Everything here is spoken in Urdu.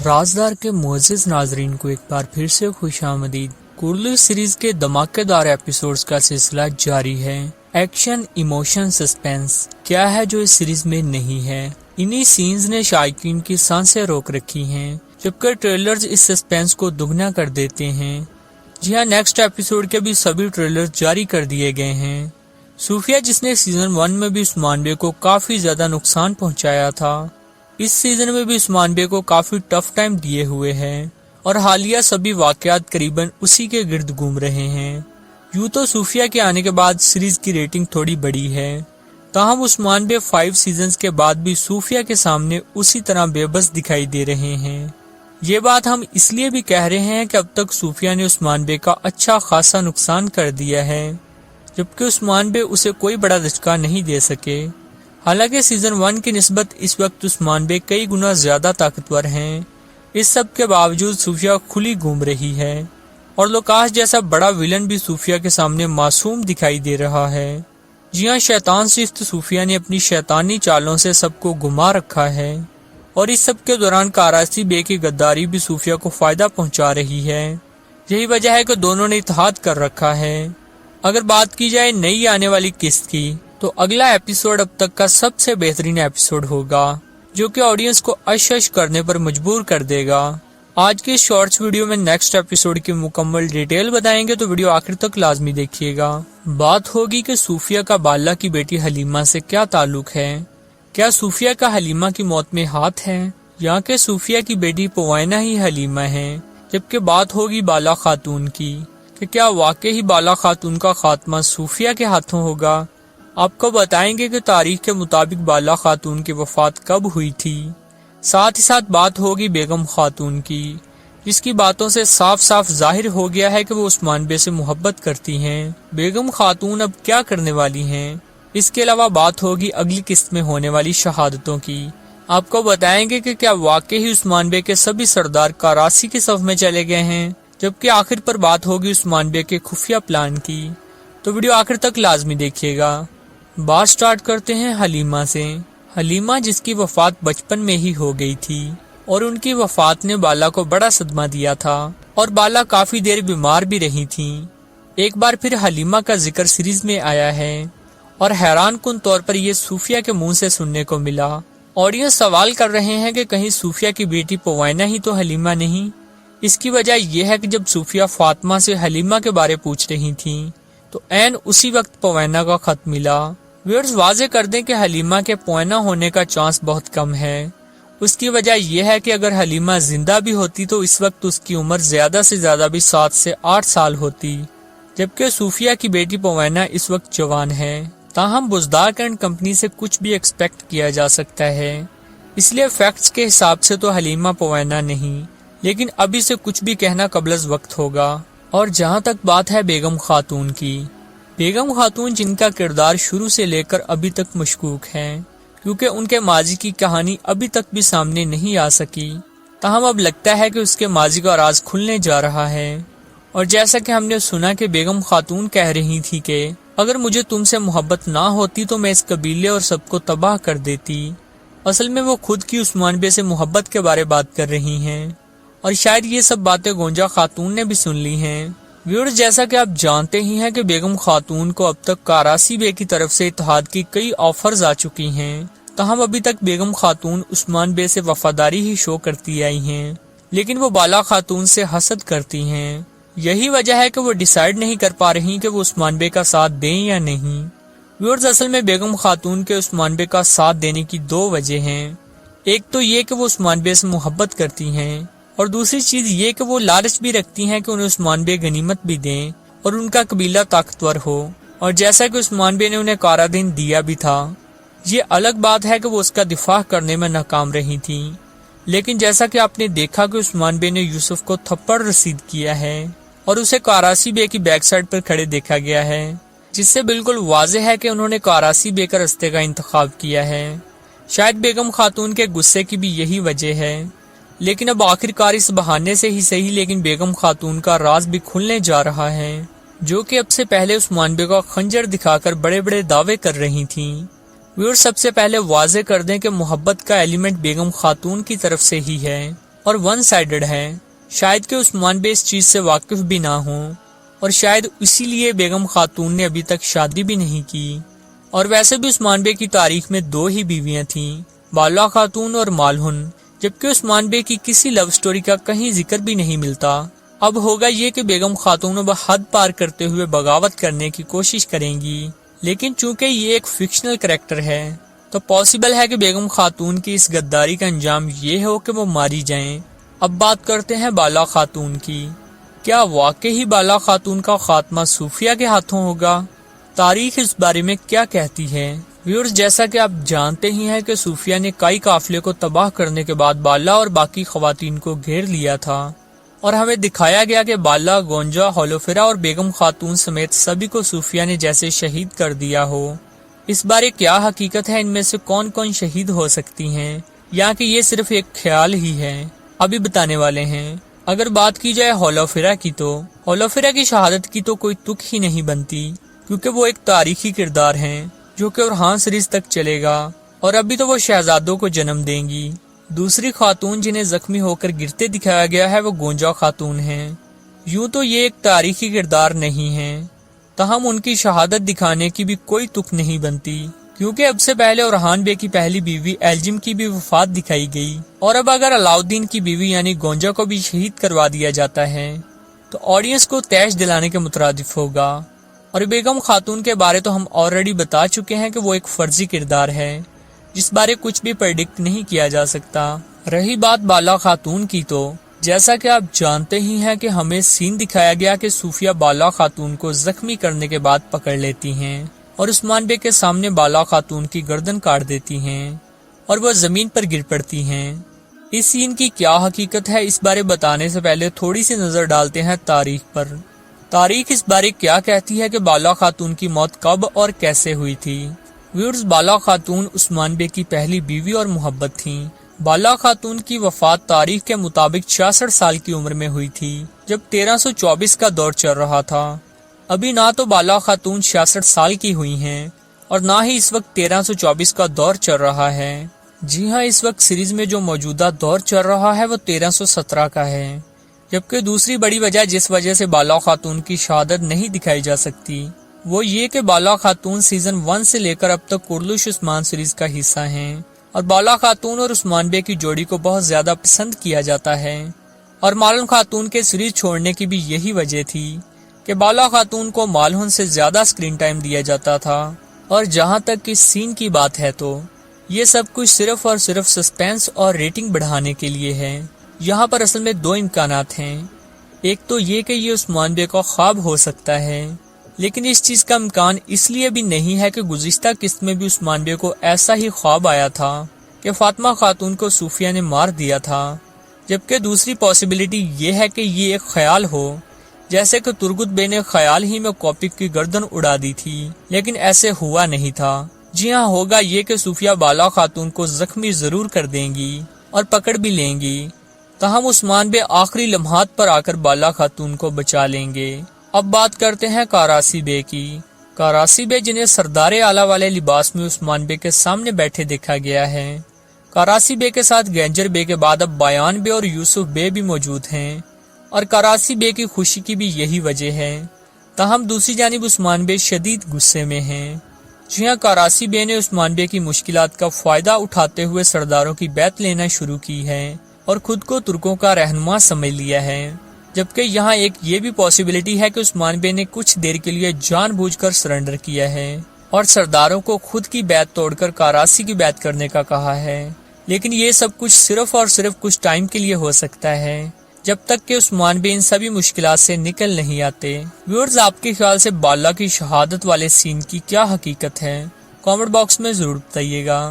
رازدار کے معزز ناظرین کو ایک بار پھر سے خوش آمدید۔ کورلو سیریز کے دھماکے دار ایپیسوڈز کا سلسلہ جاری ہے۔ ایکشن، ایموشن، سسپینس کیا ہے جو اس سیریز میں نہیں ہے؟ انہی سینز نے شائقین کی سانسیں روک رکھی ہیں، جبکہ ٹریلرز اس سسپینس کو دگنا کر دیتے ہیں۔ جی ہاں، نیکسٹ ایپیسوڈ کے بھی سبھی ٹریلرز جاری کر دیے گئے ہیں۔ صوفیہ، جس نے سیزن 1 میں بھی عثمان بے کو کافی زیادہ نقصان پہنچایا تھا، اس سیزن میں بھی عثمان بے کو کافی ٹف ٹائم دیے ہوئے ہیں، اور حالیہ سبھی واقعات قریباً اسی کے گرد گھوم رہے ہیں۔ یوں تو صوفیہ کے آنے کے بعد سیریز کی ریٹنگ تھوڑی بڑی ہے، تاہم عثمان بے 5 سیزنز کے بعد بھی صوفیہ کے سامنے اسی طرح بے بس دکھائی دے رہے ہیں۔ یہ بات ہم اس لیے بھی کہہ رہے ہیں کہ اب تک صوفیہ نے عثمان بے کا اچھا خاصا نقصان کر دیا ہے، جبکہ عثمان بے اسے کوئی بڑا دھچکا نہیں دے سکے۔ حالانکہ سیزن 1 کی نسبت اس وقت عثمان بے کئی گنا زیادہ طاقتور ہیں، اس سب کے باوجود صوفیہ کھلی گھوم رہی ہے، اور لوکاس جیسا بڑا ویلن بھی صوفیہ کے سامنے معصوم دکھائی دے رہا ہے۔ جی ہاں، شیطان صفت صوفیہ نے اپنی شیطانی چالوں سے سب کو گھما رکھا ہے، اور اس سب کے دوران کاراسی بے کی غداری بھی صوفیہ کو فائدہ پہنچا رہی ہے۔ یہی وجہ ہے کہ دونوں نے اتحاد کر رکھا ہے۔ اگر بات کی جائے نئی آنے والی قسط کی، تو اگلا ایپیسوڈ اب تک کا سب سے بہترین ایپیسوڈ ہوگا، جو کہ آڈینس کو اش کرنے پر مجبور کر دے گا۔ آج کے شارٹس ویڈیو میں نیکسٹ ایپیسوڈ کی مکمل ڈیٹیل بتائیں گے، تو ویڈیو آخر تک لازمی دیکھیے گا۔ بات ہوگی کہ صوفیہ کا بالا کی بیٹی حلیمہ سے کیا تعلق ہے؟ کیا صوفیہ کا حلیمہ کی موت میں ہاتھ ہے، یا کہ صوفیہ کی بیٹی پوائنہ ہی حلیمہ ہے؟ جبکہ بات ہوگی بالا خاتون کی، کہ کیا واقعی بالا خاتون کا خاتمہ صوفیہ کے ہاتھوں ہوگا؟ آپ کو بتائیں گے کہ تاریخ کے مطابق بالا خاتون کی وفات کب ہوئی تھی۔ ساتھ ہی ساتھ بات ہوگی بیگم خاتون کی، جس کی باتوں سے صاف صاف ظاہر ہو گیا ہے کہ وہ عثمان بے سے محبت کرتی ہیں۔ بیگم خاتون اب کیا کرنے والی ہیں؟ اس کے علاوہ بات ہوگی اگلی قسط میں ہونے والی شہادتوں کی۔ آپ کو بتائیں گے کہ کیا واقعی عثمان بے کے سبھی سردار کاراسی کے صف میں چلے گئے ہیں، جبکہ آخر پر بات ہوگی عثمان بے کے خفیہ پلان کی۔ تو ویڈیو آخر تک لازمی دیکھیے گا۔ بات سٹارٹ کرتے ہیں حلیمہ سے۔ حلیمہ، جس کی وفات بچپن میں ہی ہو گئی تھی، اور ان کی وفات نے بالا کو بڑا صدمہ دیا تھا، اور بالا کافی دیر بیمار بھی رہی تھی۔ ایک بار پھر حلیمہ کا ذکر سیریز میں آیا ہے، اور حیران کن طور پر یہ صوفیہ کے منہ سے سننے کو ملا۔ آڈینس سوال کر رہے ہیں کہ کہیں صوفیہ کی بیٹی پوائنہ ہی تو حلیمہ نہیں؟ اس کی وجہ یہ ہے کہ جب صوفیہ فاطمہ سے حلیمہ کے بارے پوچھ رہی تھیں، تو عین اسی وقت پوائنہ کا خط ملا۔ ویورز واضح کر دیں کہ حلیمہ کے پوائنہ ہونے کا چانس بہت کم ہے۔ اس کی وجہ یہ ہے کہ اگر حلیمہ زندہ بھی ہوتی تو اس وقت اس کی عمر زیادہ سے زیادہ بھی 7 سے 8 سال ہوتی، جبکہ صوفیہ کی بیٹی پوائنہ اس وقت جوان ہے۔ تاہم بزدار اینڈ کمپنی سے کچھ بھی ایکسپیکٹ کیا جا سکتا ہے، اس لیے فیکٹس کے حساب سے تو حلیمہ پوائنہ نہیں، لیکن ابھی سے کچھ بھی کہنا قبل از وقت ہوگا۔ اور جہاں تک بات ہے بیگم خاتون کی، بیگم خاتون جن کا کردار شروع سے لے کر ابھی تک مشکوک ہے، کیونکہ ان کے ماضی کی کہانی ابھی تک بھی سامنے نہیں آ سکی، تاہم اب لگتا ہے کہ اس کے ماضی کا راز کھلنے جا رہا ہے۔ اور جیسا کہ ہم نے سنا کہ بیگم خاتون کہہ رہی تھی کہ اگر مجھے تم سے محبت نہ ہوتی تو میں اس قبیلے اور سب کو تباہ کر دیتی۔ اصل میں وہ خود کی عثمان بے سے محبت کے بارے بات کر رہی ہیں، اور شاید یہ سب باتیں گونجا خاتون نے بھی سن لی ہیں۔ ویورز، جیسا کہ آپ جانتے ہی ہیں کہ بیگم خاتون کو اب تک کاراسی بے کی طرف سے اتحاد کی کئی آفرز آ چکی ہیں، تاہم ابھی تک بیگم خاتون عثمان بے سے وفاداری ہی شو کرتی آئی ہیں، لیکن وہ بالا خاتون سے حسد کرتی ہیں۔ یہی وجہ ہے کہ وہ ڈیسائیڈ نہیں کر پا رہی کہ وہ عثمان بے کا ساتھ دیں یا نہیں۔ ویورز، اصل میں بیگم خاتون کے عثمان بے کا ساتھ دینے کی 2 وجہ ہیں۔ ایک تو یہ کہ وہ عثمان بے سے محبت کرتی ہیں، اور دوسری چیز یہ کہ وہ لالچ بھی رکھتی ہیں کہ انہیں عثمان بے غنیمت بھی دیں اور ان کا قبیلہ طاقتور ہو، اور جیسا کہ عثمان بے نے انہیں کارا دین دیا بھی تھا۔ یہ الگ بات ہے کہ وہ اس کا دفاع کرنے میں ناکام رہی تھی، لیکن جیسا کہ آپ نے دیکھا کہ عثمان بے نے یوسف کو تھپڑ رسید کیا ہے، اور اسے کاراسی بے کی بیک سائڈ پر کھڑے دیکھا گیا ہے، جس سے بالکل واضح ہے کہ انہوں نے کاراسی بے کا رستے کا انتخاب کیا ہے۔ شاید بیگم خاتون کے غصے کی بھی یہی وجہ ہے، لیکن اب آخرکار اس بہانے سے ہی صحیح لیکن بیگم خاتون کا راز بھی کھلنے جا رہا ہے، جو کہ اب سے پہلے عثمان بے کا خنجر دکھا کر بڑے بڑے دعوے کر رہی تھیں۔ ویور، سب سے پہلے واضح کر دیں کہ محبت کا ایلیمنٹ بیگم خاتون کی طرف سے ہی ہے، اور ون سائیڈڈ ہے۔ شاید کہ عثمان بے اس چیز سے واقف بھی نہ ہوں، اور شاید اسی لیے بیگم خاتون نے ابھی تک شادی بھی نہیں کی۔ اور ویسے بھی عثمان بے کی تاریخ میں 2 ہی بیویاں تھیں، بالا خاتون اور مالہن، جبکہ عثمان بے کی کسی لو سٹوری کا کہیں ذکر بھی نہیں ملتا۔ اب ہوگا یہ کہ بیگم خاتون اب حد پار کرتے ہوئے بغاوت کرنے کی کوشش کریں گی، لیکن چونکہ یہ ایک فکشنل کریکٹر ہے تو پاسبل ہے کہ بیگم خاتون کی اس غداری کا انجام یہ ہو کہ وہ ماری جائیں۔ اب بات کرتے ہیں بالا خاتون کی۔ کیا واقعی بالا خاتون کا خاتمہ صوفیہ کے ہاتھوں ہوگا؟ تاریخ اس بارے میں کیا کہتی ہے؟ ویورز، جیسا کہ آپ جانتے ہی ہیں کہ صوفیہ نے کئی قافلے کو تباہ کرنے کے بعد بالا اور باقی خواتین کو گھیر لیا تھا، اور ہمیں دکھایا گیا کہ بالا، گونجا، ہولوفرا اور بیگم خاتون سمیت سبھی کو صوفیہ نے جیسے شہید کر دیا ہو۔ اس بارے کیا حقیقت ہے؟ ان میں سے کون کون شہید ہو سکتی ہیں، یا کہ یہ صرف ایک خیال ہی ہے؟ ابھی بتانے والے ہیں۔ اگر بات کی جائے ہولوفرا کی تو ہولوفرا کی شہادت کی تو کوئی تک ہی نہیں بنتی، کیونکہ وہ ایک تاریخی کردار ہیں جو کہ اورہان سیریز تک چلے گا، اور ابھی تو وہ شہزادوں کو جنم دیں گی۔ دوسری خاتون جنہیں زخمی ہو کر گرتے دکھایا گیا ہے وہ گونجا خاتون ہیں۔ یوں تو یہ ایک تاریخی کردار نہیں ہے، تاہم ان کی شہادت دکھانے کی بھی کوئی تک نہیں بنتی، کیونکہ اب سے پہلے اورہان بے کی پہلی بیوی ایلجم کی بھی وفات دکھائی گئی، اور اب اگر علاؤالدین کی بیوی یعنی گونجا کو بھی شہید کروا دیا جاتا ہے تو آڈینس کو تیش دلانے کے مترادف ہوگا۔ اور بیگم خاتون کے بارے تو ہم آلریڈی بتا چکے ہیں کہ وہ ایک فرضی کردار ہے جس بارے کچھ بھی پریڈکٹ نہیں کیا جا سکتا۔ رہی بات بالا خاتون کی تو جیسا کہ آپ جانتے ہی ہیں کہ ہمیں سین دکھایا گیا کہ صوفیہ بالا خاتون کو زخمی کرنے کے بعد پکڑ لیتی ہیں اور عثمان بے کے سامنے بالا خاتون کی گردن کاٹ دیتی ہیں اور وہ زمین پر گر پڑتی ہیں۔ اس سین کی کیا حقیقت ہے، اس بارے بتانے سے پہلے تھوڑی سی نظر ڈالتے ہیں تاریخ پر۔ تاریخ اس بارے کیا کہتی ہے کہ بالا خاتون کی موت کب اور کیسے ہوئی تھی؟ ویورز، بالا خاتون عثمان بے کی پہلی بیوی اور محبت تھیں۔ بالا خاتون کی وفات تاریخ کے مطابق 66 سال کی عمر میں ہوئی تھی، جب 1324 کا دور چل رہا تھا۔ ابھی نہ تو بالا خاتون 66 سال کی ہوئی ہیں اور نہ ہی اس وقت 1324 کا دور چل رہا ہے۔ جی ہاں، اس وقت سیریز میں جو موجودہ دور چل رہا ہے وہ 1317 کا ہے، جبکہ دوسری بڑی وجہ جس وجہ سے بالا خاتون کی شہادت نہیں دکھائی جا سکتی وہ یہ کہ بالا خاتون سیزن 1 سے لے کر اب تک کرلش عثمان سیریز کا حصہ ہیں، اور بالا خاتون اور عثمان بے کی جوڑی کو بہت زیادہ پسند کیا جاتا ہے، اور مالہن خاتون کے سیریز چھوڑنے کی بھی یہی وجہ تھی کہ بالا خاتون کو مالہن سے زیادہ سکرین ٹائم دیا جاتا تھا۔ اور جہاں تک اس سین کی بات ہے تو یہ سب کچھ صرف اور صرف سسپینس اور ریٹنگ بڑھانے کے لیے ہے۔ یہاں پر اصل میں 2 امکانات ہیں۔ ایک تو یہ کہ یہ عثمان بے کا خواب ہو سکتا ہے، لیکن اس چیز کا امکان اس لیے بھی نہیں ہے کہ گزشتہ قسط میں بھی عثمان بے کو ایسا ہی خواب آیا تھا کہ فاطمہ خاتون کو صوفیہ نے مار دیا تھا، جبکہ دوسری پاسبلٹی یہ ہے کہ یہ ایک خیال ہو، جیسے کہ ترگت بے نے خیال ہی میں کوپک کی گردن اڑا دی تھی، لیکن ایسے ہوا نہیں تھا۔ جی ہاں، ہوگا یہ کہ صوفیہ بالا خاتون کو زخمی ضرور کر دیں گی اور پکڑ بھی لیں گی، تاہم عثمان بے آخری لمحات پر آ کر بالا خاتون کو بچا لیں گے۔ اب بات کرتے ہیں کاراسی بے کی۔ کاراسی بے جنہیں سردار اعلیٰ والے لباس میں عثمان بے کے سامنے بیٹھے دیکھا گیا ہے۔ کاراسی بے کے ساتھ گینجر بے کے بعد اب بایان بے اور یوسف بے بھی موجود ہیں، اور کاراسی بے کی خوشی کی بھی یہی وجہ ہے، تاہم دوسری جانب عثمان بے شدید غصے میں ہیں۔ جی ہاں، کاراسی بے نے عثمان بے کی مشکلات کا فائدہ اٹھاتے ہوئے سرداروں کی بیعت لینا شروع کی ہے اور خود کو ترکوں کا رہنما سمجھ لیا ہے، جبکہ یہاں ایک یہ بھی پاسبلٹی ہے کہ عثمان بے نے کچھ دیر کے لیے جان بوجھ کر سرنڈر کیا ہے اور سرداروں کو خود کی بیعت توڑ کر کاراسی کی بیعت کرنے کا کہا ہے، لیکن یہ سب کچھ صرف اور صرف کچھ ٹائم کے لیے ہو سکتا ہے، جب تک کہ عثمان بے ان سبھی مشکلات سے نکل نہیں آتے۔ ویورز، آپ کے خیال سے بالا کی شہادت والے سین کی کیا حقیقت ہے؟ کامنٹ باکس میں ضرور بتائیے گا۔